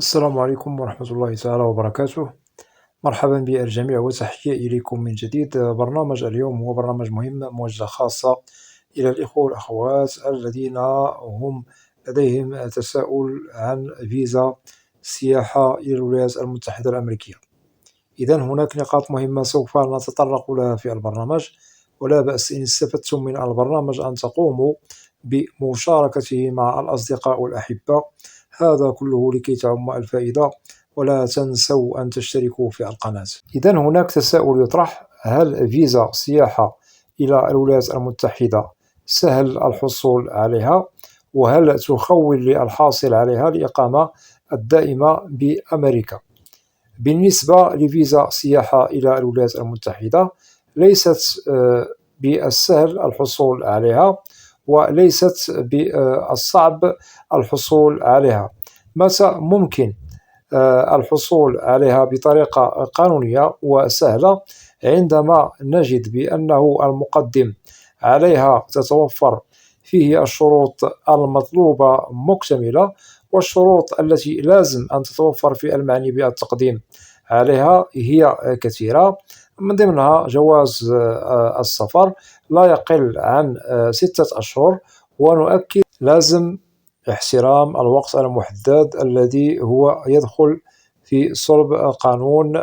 السلام عليكم ورحمة الله تعالى وبركاته. مرحبا بالجميع وتحية إليكم من جديد. برنامج اليوم هو برنامج مهم موجه خاصة إلى الإخوة والأخوات الذين هم لديهم تساؤل عن فيزا السياحة إلى الولايات المتحدة الأمريكية. إذن هناك نقاط مهمة سوف نتطرق لها في البرنامج، ولا بأس إن استفدتم من البرنامج أن تقوموا بمشاركته مع الأصدقاء والأحبة، هذا كله لكي تعم الفائدة. ولا تنسوا أن تشتركوا في القناة. إذن هناك تساؤل يطرح: هل فيزا سياحة إلى الولايات المتحدة سهل الحصول عليها؟ وهل تخول للحاصل عليها الإقامة الدائمة بأمريكا؟ بالنسبة لفيزا سياحة إلى الولايات المتحدة، ليست بالسهل الحصول عليها، وليست بالصعب الحصول عليها. متى ممكن الحصول عليها بطريقة قانونية وسهلة؟ عندما نجد بأنه المقدم عليها تتوفر فيه الشروط المطلوبة مكتملة، والشروط التي لازم أن تتوفر في المعني بالتقديم عليها هي كثيرة. من ضمنها جواز السفر لا يقل عن 6 أشهر، ونؤكد لازم احترام الوقت المحدد الذي هو يدخل في صلب قانون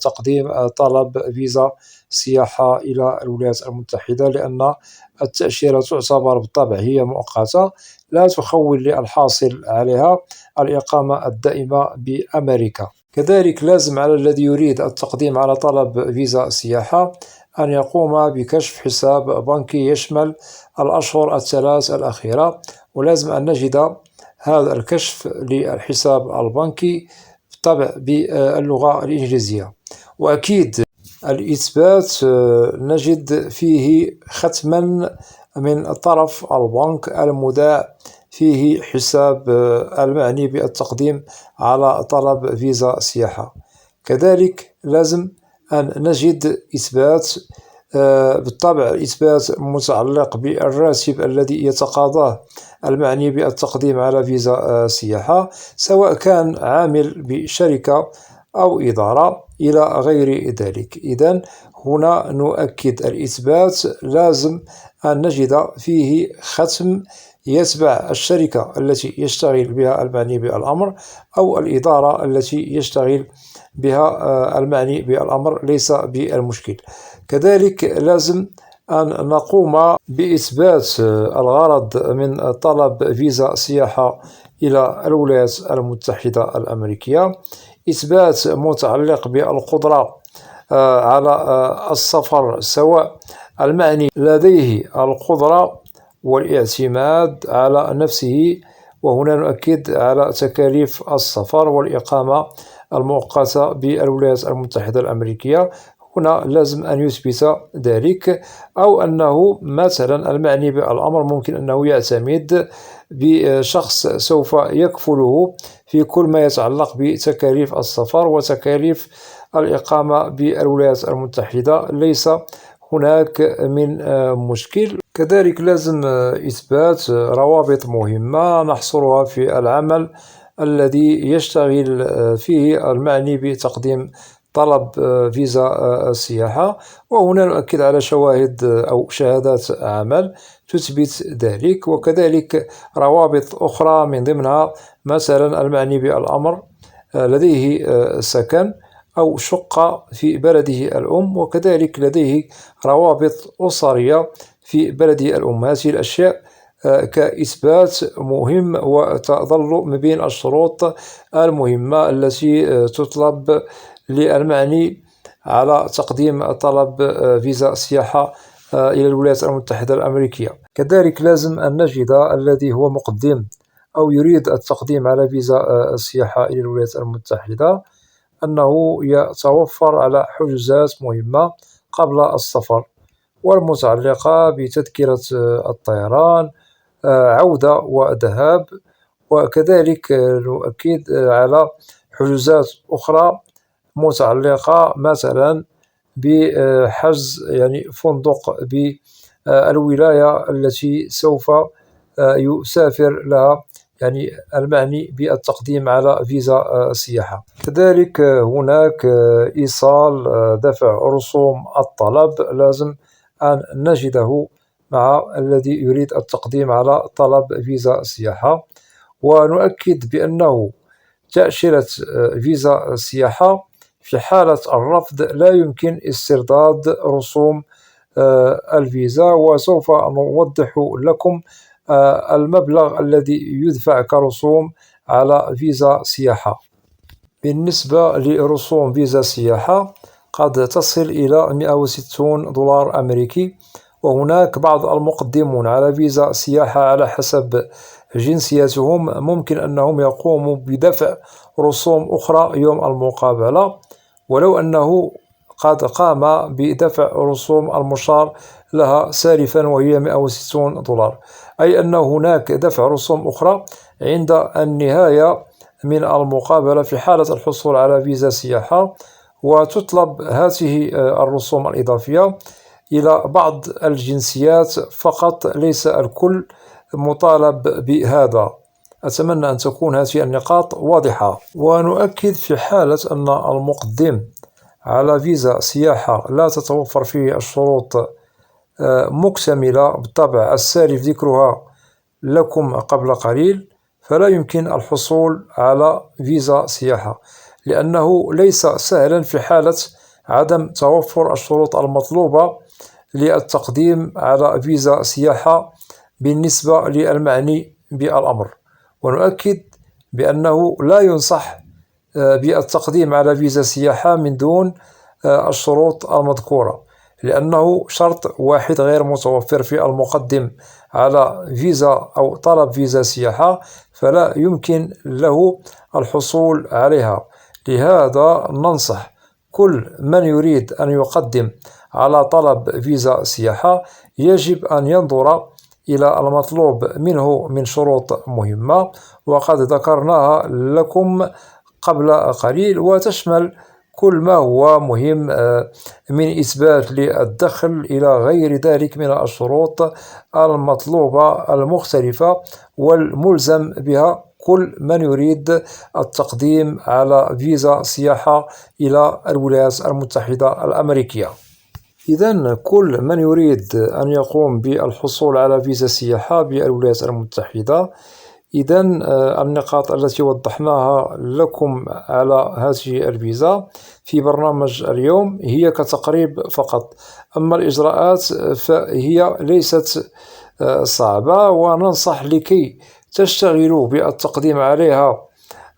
تقديم طلب فيزا سياحة إلى الولايات المتحدة، لأن التأشيرة تعتبر بالطبع هي مؤقتة، لا تخول للحاصل عليها الإقامة الدائمة بأمريكا. كذلك لازم على الذي يريد التقديم على طلب فيزا سياحة أن يقوم بكشف حساب بنكي يشمل الأشهر ال3 الأخيرة، ولازم أن نجد هذا الكشف للحساب البنكي بالطبع باللغة الإنجليزية. وأكيد الإثبات نجد فيه ختما من طرف البنك المودع فيه حساب المعني بالتقديم على طلب فيزا سياحة. كذلك لازم أن نجد إثبات، بالطبع إثبات متعلق بالراتب الذي يتقاضاه المعني بالتقديم على فيزا سياحة، سواء كان عامل بشركة أو إدارة إلى غير ذلك. إذن هنا نؤكد الإثبات لازم أن نجد فيه ختم يتبع الشركة التي يشتغل بها المعني بالأمر، أو الإدارة التي يشتغل بها المعني بالأمر، ليس بالمشكل. كذلك لازم أن نقوم بإثبات الغرض من طلب فيزا سياحة إلى الولايات المتحدة الأمريكية، إثبات متعلق بالقدرة على السفر، سواء المعني لديه القدرة والاعتماد على نفسه، وهنا نؤكد على تكاليف السفر والإقامة المؤقتة بالولايات المتحدة الأمريكية. هنا لازم أن يثبت ذلك، أو أنه مثلا المعني بالأمر ممكن أنه يعتمد بشخص سوف يكفله في كل ما يتعلق بتكاليف السفر وتكاليف الإقامة بالولايات المتحدة، ليس هناك من مشكل. كذلك لازم إثبات روابط مهمة نحصرها في العمل الذي يشتغل فيه المعني بتقديم طلب فيزا السياحة، وهنا نؤكد على شواهد أو شهادات عمل تثبت ذلك. وكذلك روابط أخرى من ضمنها مثلا المعني بالأمر لديه سكن أو شقة في بلده الأم، وكذلك لديه روابط أسرية في بلده الأم. هذه الأشياء كإثبات مهم، وتظل من بين الشروط المهمة التي تطلب للمعني على تقديم طلب فيزا سياحة إلى الولايات المتحدة الأمريكية. كذلك لازم أن نجد الذي هو مقدم أو يريد التقديم على فيزا السياحة إلى الولايات المتحدة أنه يتوفر على حجوزات مهمة قبل السفر، والمتعلقة بتذكرة الطيران عودة وذهاب. وكذلك نؤكد على حجوزات أخرى متعلقة مثلا بحجز فندق بالولاية التي سوف يسافر لها يعني المعني بالتقديم على فيزا سياحة. كذلك هناك إيصال دفع رسوم الطلب، لازم أن نجده مع الذي يريد التقديم على طلب فيزا سياحة. ونؤكد بأنه تأشيرة فيزا السياحة في حالة الرفض لا يمكن استرداد رسوم الفيزا، وسوف نوضح لكم المبلغ الذي يدفع كرسوم على فيزا سياحة. بالنسبة لرسوم فيزا السياحة قد تصل إلى 160 دولار أمريكي، وهناك بعض المقدمون على فيزا سياحة على حسب جنسيتهم ممكن أنهم يقوموا بدفع رسوم أخرى يوم المقابلة، ولو أنه قد قام بدفع رسوم المشار لها سالفا وهي 160 دولار، أي أن هناك دفع رسوم أخرى عند النهاية من المقابلة في حالة الحصول على فيزا سياحة. وتطلب هذه الرسوم الإضافية إلى بعض الجنسيات فقط، ليس الكل مطالب بهذا. أتمنى أن تكون هذه النقاط واضحة. ونؤكد في حالة أن المقدم على فيزا سياحة لا تتوفر فيه الشروط مكتملة بالطبع السالف ذكرها لكم قبل قليل، فلا يمكن الحصول على فيزا سياحة، لأنه ليس سهلا في حالة عدم توفر الشروط المطلوبة للتقديم على فيزا سياحة بالنسبة للمعني بالأمر. ونؤكد بأنه لا ينصح بالتقديم على فيزا سياحة من دون الشروط المذكورة، لأنه شرط واحد غير متوفر في المقدم على فيزا أو طلب فيزا سياحة فلا يمكن له الحصول عليها. لهذا ننصح كل من يريد أن يقدم على طلب فيزا سياحة يجب أن ينظر إلى المطلوب منه من شروط مهمة، وقد ذكرناها لكم قبل قليل، وتشمل كل ما هو مهم من إثبات للدخل إلى غير ذلك من الشروط المطلوبة المختلفة والملزم بها كل من يريد التقديم على فيزا سياحة إلى الولايات المتحدة الأمريكية. إذن كل من يريد أن يقوم بالحصول على فيزا سياحة بالولايات المتحدة، إذن النقاط التي وضحناها لكم على هذه الفيزا في برنامج اليوم هي كتقريب فقط، أما الإجراءات فهي ليست صعبة، وننصح لكي تشتغلوا بالتقديم عليها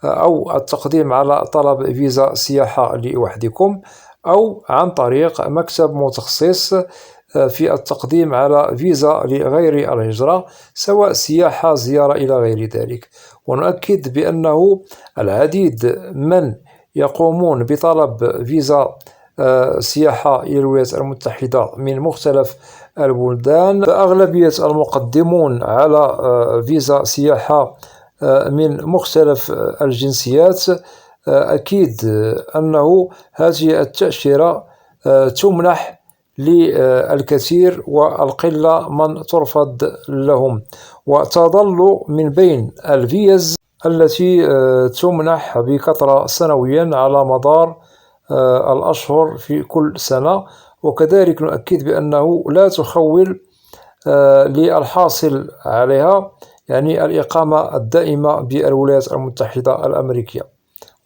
أو التقديم على طلب فيزا سياحة لوحدكم أو عن طريق مكتب متخصص في التقديم على فيزا لغير الهجرة، سواء سياحة زيارة إلى غير ذلك. ونؤكد بأنه العديد من يقومون بطلب فيزا سياحة إلى الولايات المتحدة من مختلف البلدان، فأغلبية المقدمون على فيزا سياحة من مختلف الجنسيات أكيد أنه هذه التأشيرة تمنح للكثير والقلة من ترفض لهم، وتظل من بين الفيز التي تمنح بكثرة سنويا على مدار الأشهر في كل سنة. وكذلك نؤكد بأنه لا تخول للحاصل عليها، يعني الإقامة الدائمة بالولايات المتحدة الأمريكية،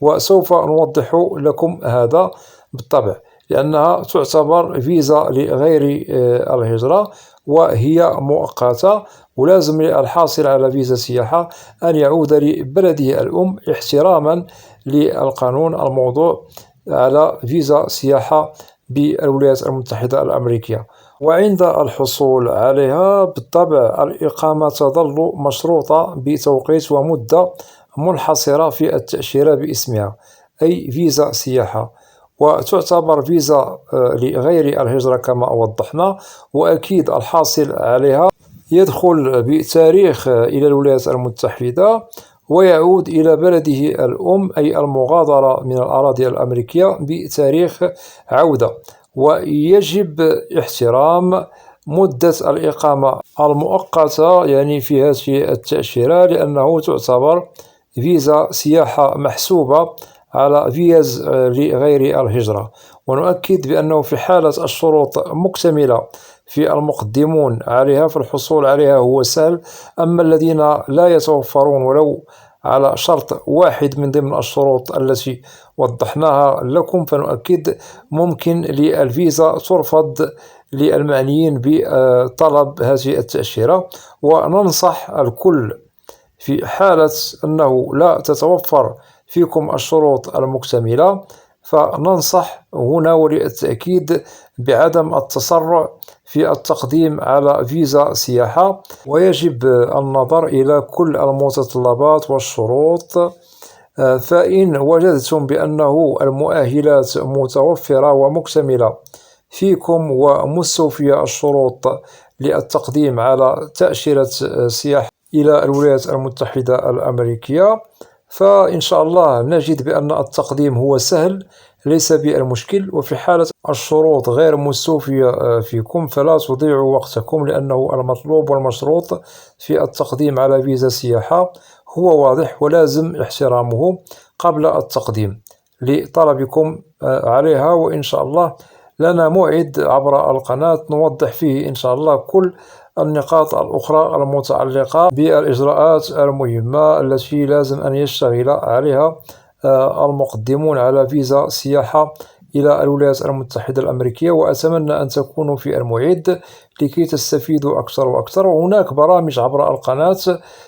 وسوف نوضح لكم هذا بالطبع، لأنها تعتبر فيزا لغير الهجرة وهي مؤقتة، ولازم للحاصل على فيزا سياحة أن يعود لبلده الأم احتراما للقانون الموضوع على فيزا سياحة بالولايات المتحدة الأمريكية. وعند الحصول عليها بالطبع الإقامة تظل مشروطة بتوقيت ومدة منحصرة في التأشيرة باسمها، أي فيزا سياحة، وتعتبر فيزا لغير الهجرة كما وضحنا. وأكيد الحاصل عليها يدخل بتاريخ إلى الولايات المتحدة ويعود إلى بلده الأم، أي المغادرة من الأراضي الأمريكية بتاريخ عودة، ويجب احترام مدة الإقامة المؤقتة يعني في هذه التأشيرة، لأنه تعتبر فيزا سياحة محسوبة على فيز لغير الهجرة. ونؤكد بأنه في حالة الشروط مكتملة في المقدمون عليها فالحصول عليها هو سهل، أما الذين لا يتوفرون ولو على شرط واحد من ضمن الشروط التي وضحناها لكم فنؤكد ممكن للفيزا ترفض للمعنيين بطلب هذه التأشيرة. وننصح الكل في حالة أنه لا تتوفر فيكم الشروط المكتملة فننصح هنا وللتأكيد بعدم التسرع في التقديم على فيزا سياحة، ويجب النظر إلى كل المتطلبات والشروط. فإن وجدتم بأنه المؤهلات متوفرة ومكتملة فيكم ومستوفية الشروط للتقديم على تأشيرة سياحة إلى الولايات المتحدة الأمريكية، فإن شاء الله نجد بأن التقديم هو سهل ليس بالمشكل. وفي حالة الشروط غير مستوفية فيكم فلا تضيعوا وقتكم، لأنه المطلوب والمشروط في التقديم على فيزا سياحة هو واضح ولازم احترامه قبل التقديم لطلبكم عليها. وإن شاء الله لنا موعد عبر القناة نوضح فيه إن شاء الله كل النقاط الأخرى المتعلقة بالإجراءات المهمة التي لازم أن يشتغل عليها المقدمون على فيزا سياحة إلى الولايات المتحدة الأمريكية. وأتمنى أن تكونوا في الموعد لكي تستفيدوا أكثر وأكثر. وهناك برامج عبر القناة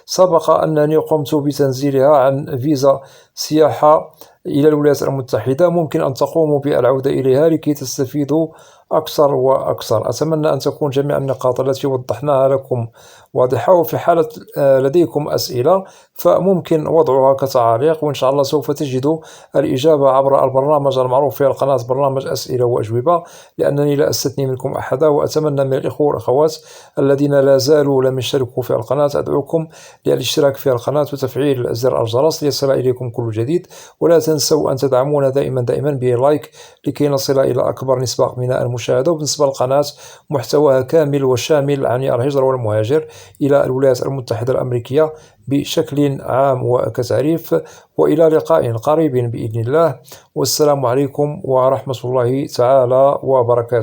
سبق أنني قمت بتنزيلها عن فيزا سياحة إلى الولايات المتحدة، ممكن أن تقوموا بالعودة إليها لكي تستفيدوا أكثر وأكثر. أتمنى أن تكون جميع النقاط التي وضحناها لكم واضحة، وفي حالة لديكم أسئلة فممكن وضعها كتعاليق، وإن شاء الله سوف تجدوا الإجابة عبر البرنامج المعروف في القناة برنامج أسئلة وأجوبة، لأنني لا أستثني منكم أحدا. وأتمنى من الإخوة والأخوات الذين لا زالوا لم يشتركوا في القناة أدعوكم للاشتراك في القناة وتفعيل زر الجرس ليصل إليكم كل جديد. ولا تنسوا أن تدعمونا دائما بلايك لكي نصل إلى أكبر نسبة من المشاهدة. وبالنسبة للقناة محتواها كامل وشامل عن الهجرة والمهاجر إلى الولايات المتحدة الأمريكية بشكل عام وكتعريف. وإلى لقاء قريب بإذن الله، والسلام عليكم ورحمة الله تعالى وبركاته.